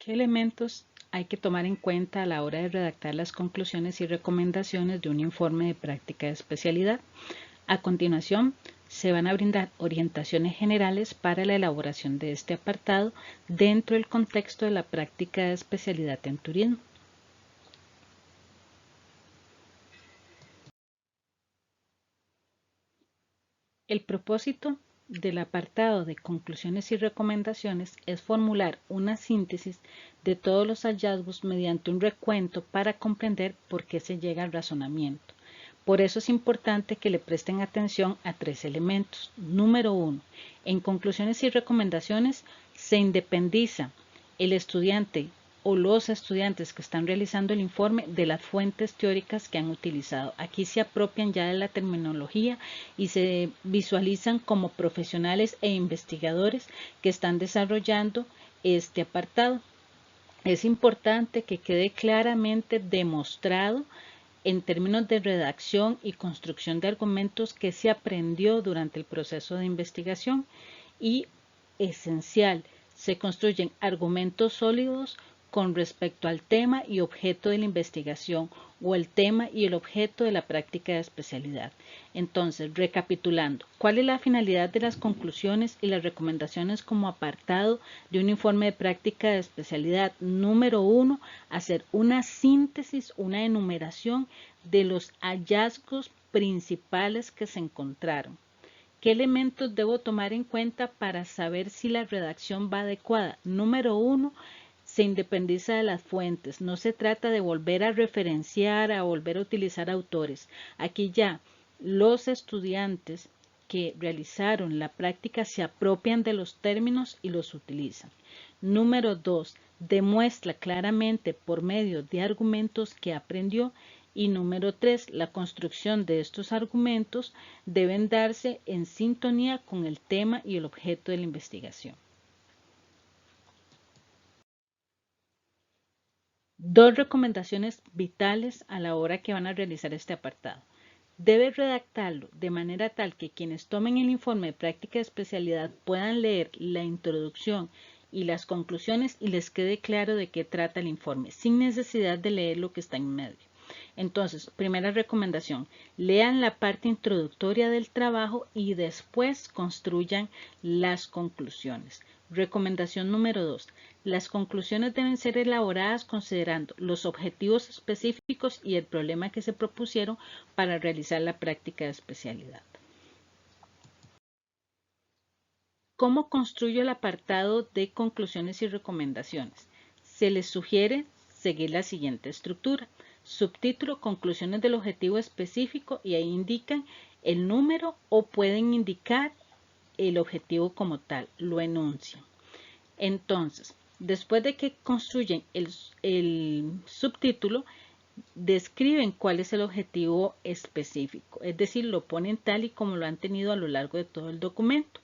¿Qué elementos hay que tomar en cuenta a la hora de redactar las conclusiones y recomendaciones de un informe de práctica de especialidad? A continuación, se van a brindar orientaciones generales para la elaboración de este apartado dentro del contexto de la práctica de especialidad en turismo. El propósito del apartado de conclusiones y recomendaciones es formular una síntesis de todos los hallazgos mediante un recuento para comprender por qué se llega al razonamiento. Por eso es importante que le presten atención a tres elementos. Número 1. En conclusiones y recomendaciones se independiza el estudiante o los estudiantes que están realizando el informe de las fuentes teóricas que han utilizado. Aquí se apropian ya de la terminología y se visualizan como profesionales e investigadores que están desarrollando este apartado. Es importante que quede claramente demostrado en términos de redacción y construcción de argumentos que se aprendió durante el proceso de investigación y, esencial, se construyen argumentos sólidos con respecto al tema y objeto de la investigación o el tema y el objeto de la práctica de especialidad. Entonces, recapitulando, ¿cuál es la finalidad de las conclusiones y las recomendaciones como apartado de un informe de práctica de especialidad? Número 1, hacer una síntesis, una enumeración de los hallazgos principales que se encontraron. ¿Qué elementos debo tomar en cuenta para saber si la redacción va adecuada? Número 1, se independiza de las fuentes. No se trata de volver a referenciar, a volver a utilizar autores. Aquí ya los estudiantes que realizaron la práctica se apropian de los términos y los utilizan. Número 2, demuestra claramente por medio de argumentos que aprendió. Y número 3, la construcción de estos argumentos deben darse en sintonía con el tema y el objeto de la investigación. Dos recomendaciones vitales a la hora que van a realizar este apartado. Debe redactarlo de manera tal que quienes tomen el informe de práctica de especialidad puedan leer la introducción y las conclusiones y les quede claro de qué trata el informe, sin necesidad de leer lo que está en medio. Entonces, primera recomendación, lean la parte introductoria del trabajo y después construyan las conclusiones. Recomendación número 2, las conclusiones deben ser elaboradas considerando los objetivos específicos y el problema que se propusieron para realizar la práctica de especialidad. ¿Cómo construyo el apartado de conclusiones y recomendaciones? Se les sugiere seguir la siguiente estructura. Subtítulo, conclusiones del objetivo específico, y ahí indican el número o pueden indicar el objetivo como tal, lo enuncian. Entonces, después de que construyen el subtítulo, describen cuál es el objetivo específico, es decir, lo ponen tal y como lo han tenido a lo largo de todo el documento.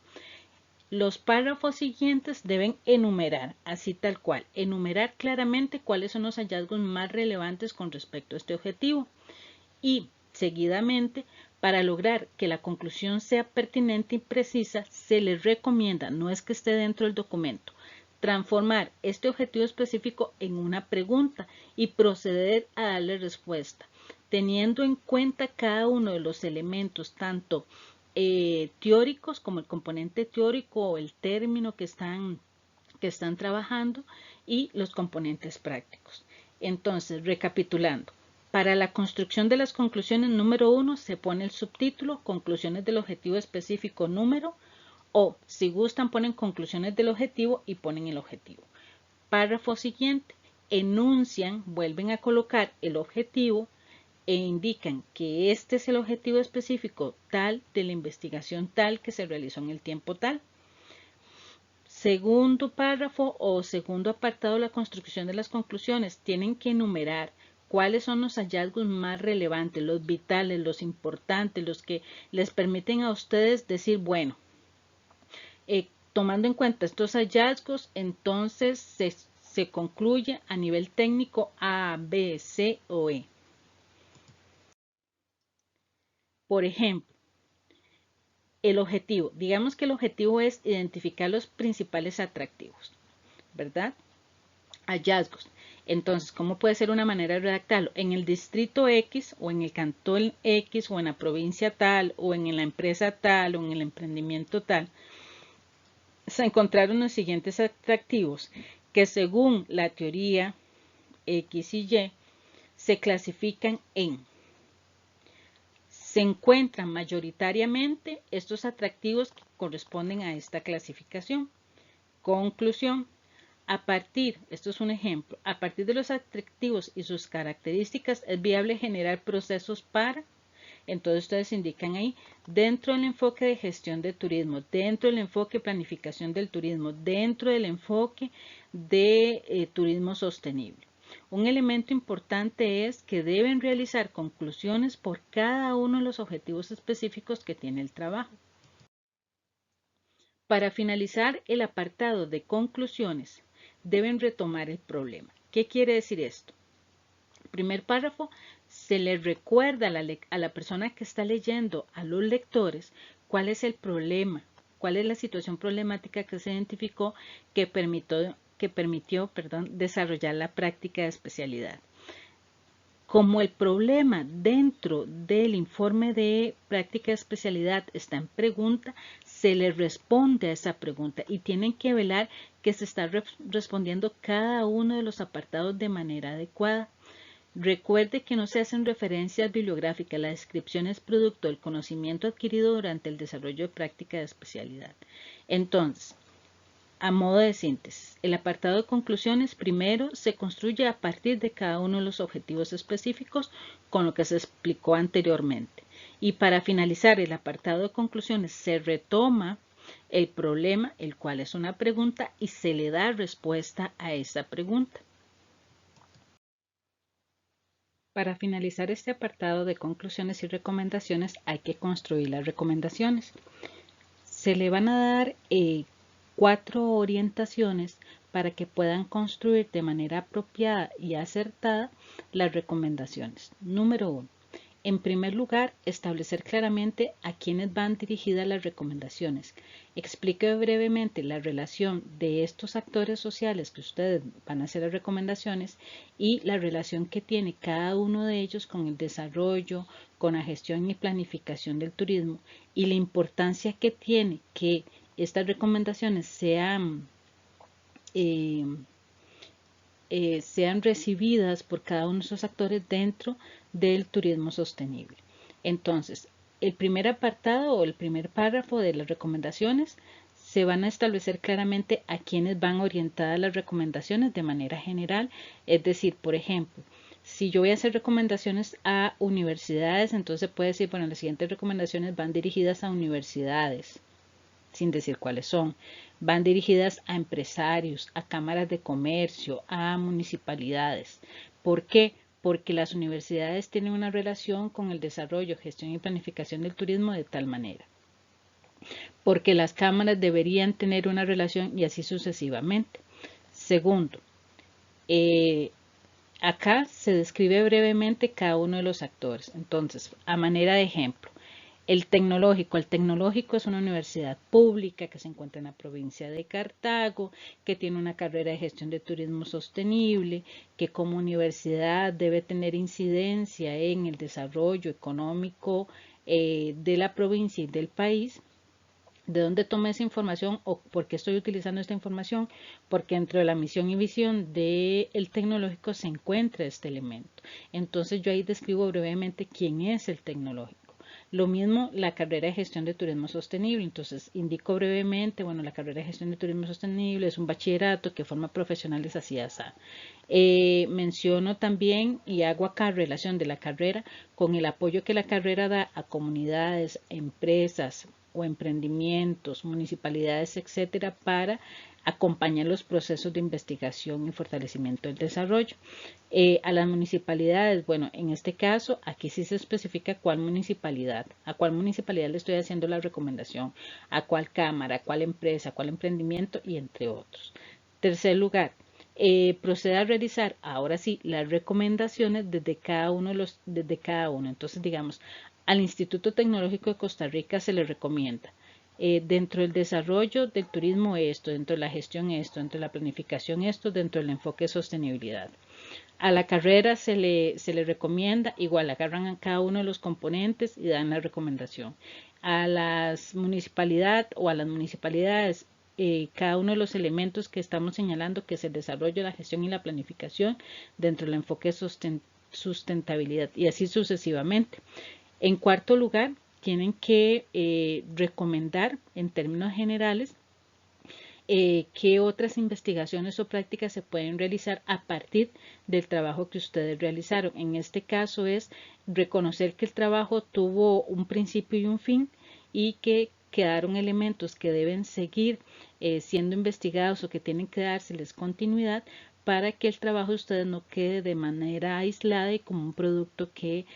Los párrafos siguientes deben enumerar, así tal cual, enumerar claramente cuáles son los hallazgos más relevantes con respecto a este objetivo. Y, seguidamente, para lograr que la conclusión sea pertinente y precisa, se les recomienda, no es que esté dentro del documento, transformar este objetivo específico en una pregunta y proceder a darle respuesta, teniendo en cuenta cada uno de los elementos, tanto teóricos como el componente teórico o el término que están trabajando y los componentes prácticos. Entonces, recapitulando, para la construcción de las conclusiones número 1 se pone el subtítulo, conclusiones del objetivo específico número, o si gustan ponen conclusiones del objetivo y ponen el objetivo. Párrafo siguiente, enuncian, vuelven a colocar el objetivo e indican que este es el objetivo específico tal de la investigación tal que se realizó en el tiempo tal. Segundo párrafo o segundo apartado de la construcción de las conclusiones, tienen que enumerar cuáles son los hallazgos más relevantes, los vitales, los importantes, los que les permiten a ustedes decir, bueno, tomando en cuenta estos hallazgos, entonces se concluye a nivel técnico A, B, C o E. Por ejemplo, el objetivo, digamos que el objetivo es identificar los principales atractivos, ¿verdad? hallazgos. Entonces, ¿cómo puede ser una manera de redactarlo? En el distrito X o en el cantón X o en la provincia tal o en la empresa tal o en el emprendimiento tal, se encontraron los siguientes atractivos que según la teoría X y Y se clasifican en. Se encuentran mayoritariamente estos atractivos que corresponden a esta clasificación. Conclusión. Esto es un ejemplo, a partir de los atractivos y sus características es viable generar procesos para, entonces ustedes indican ahí, dentro del enfoque de gestión de turismo, dentro del enfoque de planificación del turismo, dentro del enfoque de turismo sostenible. Un elemento importante es que deben realizar conclusiones por cada uno de los objetivos específicos que tiene el trabajo. Para finalizar el apartado de conclusiones, deben retomar el problema. ¿Qué quiere decir esto? Primer párrafo, se le recuerda a la persona que está leyendo, a los lectores, cuál es el problema, cuál es la situación problemática que se identificó que permitió desarrollar la práctica de especialidad. Como el problema dentro del informe de práctica de especialidad está en pregunta, se le responde a esa pregunta y tienen que velar que se está respondiendo cada uno de los apartados de manera adecuada. Recuerde que no se hacen referencias bibliográficas, la descripción es producto del conocimiento adquirido durante el desarrollo de práctica de especialidad. Entonces, a modo de síntesis, el apartado de conclusiones primero se construye a partir de cada uno de los objetivos específicos con lo que se explicó anteriormente. Y para finalizar el apartado de conclusiones se retoma el problema, el cual es una pregunta, y se le da respuesta a esa pregunta. Para finalizar este apartado de conclusiones y recomendaciones hay que construir las recomendaciones. Se le van a dar 4 orientaciones para que puedan construir de manera apropiada y acertada las recomendaciones. Número 1. En primer lugar, establecer claramente a quiénes van dirigidas las recomendaciones. Explique brevemente la relación de estos actores sociales que ustedes van a hacer las recomendaciones y la relación que tiene cada uno de ellos con el desarrollo, con la gestión y planificación del turismo y la importancia que tiene que estas recomendaciones sean recibidas por cada uno de esos actores dentro del turismo sostenible. Entonces, el primer apartado o el primer párrafo de las recomendaciones se van a establecer claramente a quiénes van orientadas las recomendaciones de manera general, es decir, por ejemplo, si yo voy a hacer recomendaciones a universidades, entonces puede decir, bueno, las siguientes recomendaciones van dirigidas a universidades, sin decir cuáles son. Van dirigidas a empresarios, a cámaras de comercio, a municipalidades. ¿Por qué? Porque las universidades tienen una relación con el desarrollo, gestión y planificación del turismo de tal manera. Porque las cámaras deberían tener una relación y así sucesivamente. Segundo, acá se describe brevemente cada uno de los actores. Entonces, a manera de ejemplo, el tecnológico es una universidad pública que se encuentra en la provincia de Cartago, que tiene una carrera de gestión de turismo sostenible, que como universidad debe tener incidencia en el desarrollo económico de la provincia y del país. ¿De dónde tomé esa información o por qué estoy utilizando esta información? Porque dentro de la misión y visión del tecnológico se encuentra este elemento. Entonces yo ahí describo brevemente quién es el tecnológico. Lo mismo la carrera de gestión de turismo sostenible, entonces indico brevemente, bueno, la carrera de gestión de turismo sostenible es un bachillerato que forma profesionales así así. Menciono también y hago acá relación de la carrera con el apoyo que la carrera da a comunidades, empresas o emprendimientos, municipalidades, etcétera, para acompañar los procesos de investigación y fortalecimiento del desarrollo. A las municipalidades, bueno, en este caso, aquí sí se especifica a cuál municipalidad le estoy haciendo la recomendación, a cuál cámara, a cuál empresa, a cuál emprendimiento y entre otros. Tercer lugar, procede a realizar ahora sí las recomendaciones desde cada uno. Entonces, digamos, al Instituto Tecnológico de Costa Rica se le recomienda dentro del desarrollo del turismo esto, dentro de la gestión esto, dentro de la planificación esto, dentro del enfoque de sostenibilidad. A la carrera se le recomienda, igual agarran a cada uno de los componentes y dan la recomendación. A las municipalidades cada uno de los elementos que estamos señalando, que es el desarrollo, la gestión y la planificación dentro del enfoque de sustentabilidad y así sucesivamente. En cuarto lugar, tienen que recomendar en términos generales qué otras investigaciones o prácticas se pueden realizar a partir del trabajo que ustedes realizaron. En este caso es reconocer que el trabajo tuvo un principio y un fin y que quedaron elementos que deben seguir siendo investigados o que tienen que dárseles continuidad para que el trabajo de ustedes no quede de manera aislada y como un producto que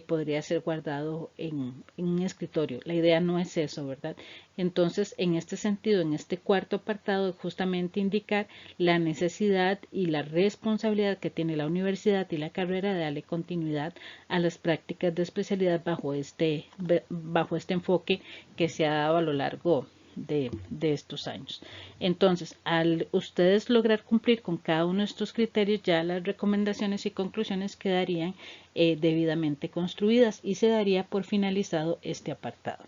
podría ser guardado en un escritorio. La idea no es eso, ¿verdad? Entonces, en este sentido, en este cuarto apartado, justamente indicar la necesidad y la responsabilidad que tiene la universidad y la carrera de darle continuidad a las prácticas de especialidad bajo este enfoque que se ha dado a lo largo de estos años. Entonces, al ustedes lograr cumplir con cada uno de estos criterios, ya las recomendaciones y conclusiones quedarían debidamente construidas y se daría por finalizado este apartado.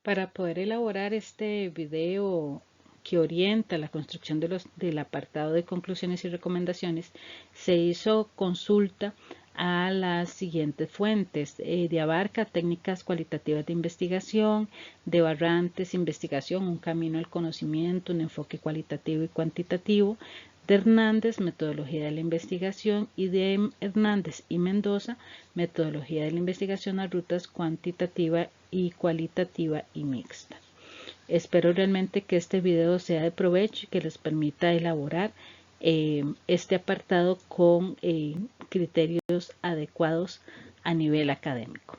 Para poder elaborar este video que orienta la construcción del apartado de conclusiones y recomendaciones, se hizo consulta a las siguientes fuentes. De Abarca, técnicas cualitativas de investigación; de Barrantes, investigación, un camino al conocimiento, un enfoque cualitativo y cuantitativo; de Hernández, metodología de la investigación; y de Hernández y Mendoza, metodología de la investigación a rutas cuantitativa y cualitativa y mixta. Espero realmente que este video sea de provecho y que les permita elaborar este apartado con criterios adecuados a nivel académico.